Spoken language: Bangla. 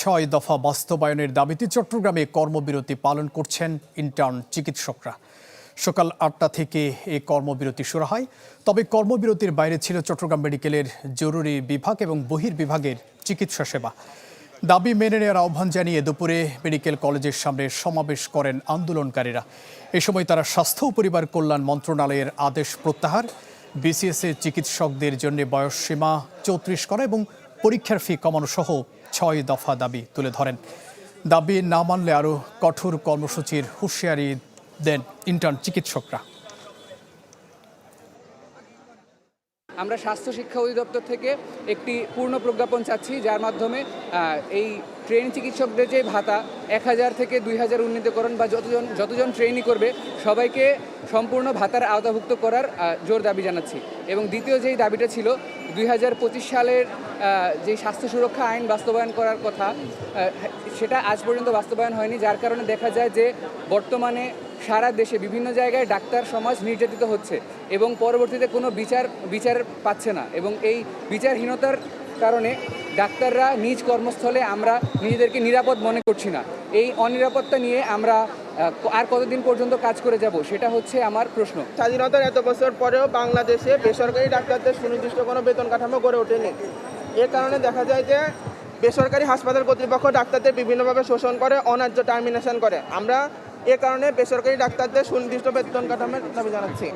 6 দফা বাস্তবায়নের দাবিতে চট্টগ্রামে কর্মবিরতি পালন করছেন ইন্টার্ন চিকিৎসকরা। সকাল 8টা থেকে এই কর্মবিরতি শুরু হয়। তবে কর্মবিরতির বাইরে ছিল চট্টগ্রাম মেডিকেলের জরুরি বিভাগ এবং বহির্বিভাগের চিকিৎসা সেবা। দাবি মেনে নেওয়ার আহ্বান জানিয়ে দুপুরে মেডিকেল কলেজের সামনে সমাবেশ করেন আন্দোলনকারীরা। এ সময় তারা স্বাস্থ্য ও পরিবার কল্যাণ মন্ত্রণালয়ের আদেশ প্রত্যাহার, বিসিএসের চিকিৎসকদের জন্য বয়সসীমা 34 করা এবং পরীক্ষার ফি কমানো সহ 6 দফা দাবি তুলে ধরেন। দাবি না মানলে আরও কঠোর কর্মসূচির হুঁশিয়ারি দেন ইন্টার্ন চিকিৎসকরা। আমরা স্বাস্থ্য শিক্ষা অধিদপ্তর থেকে একটি পূর্ণ প্রজ্ঞাপন চাচ্ছি, যার মাধ্যমে এই ট্রেনি চিকিৎসকদের যে ভাতা 1000 থেকে 2000 উন্নীতকরণ বা যতজন ট্রেনি করবে সবাইকে সম্পূর্ণ ভাতার আওতাভুক্ত করার জোর দাবি জানাচ্ছি। এবং দ্বিতীয় যেই দাবিটা ছিল 2025 সালের যে স্বাস্থ্য সুরক্ষা আইন বাস্তবায়ন করার কথা, সেটা আজ পর্যন্ত বাস্তবায়ন হয়নি, যার কারণে দেখা যায় যে বর্তমানে সারা দেশে বিভিন্ন জায়গায় ডাক্তার সমাজ নির্যাতিত হচ্ছে এবং পরবর্তীতে কোনো বিচার পাচ্ছে না। এবং এই বিচারহীনতার কারণে ডাক্তাররা নিজ কর্মস্থলে আমরা নিজেদেরকে নিরাপদ মনে করছি না। এই অনিরাপত্তা নিয়ে আমরা আর কতদিন পর্যন্ত কাজ করে যাব, সেটা হচ্ছে আমার প্রশ্ন। স্বাধীনতার এত বছর পরেও বাংলাদেশে বেসরকারি ডাক্তারদের সুনির্দিষ্ট কোনো বেতন কাঠামো গড়ে ওঠেনি। এর কারণে দেখা যায় যে বেসরকারি হাসপাতাল কর্তৃপক্ষ ডাক্তারদের বিভিন্নভাবে শোষণ করে, অন্যায্য টার্মিনেশন করে। আমরা এ কারণে বেসরকারি ডাক্তারদের সুনির্দিষ্ট বেতন কাঠামোর দাবি জানাচ্ছি।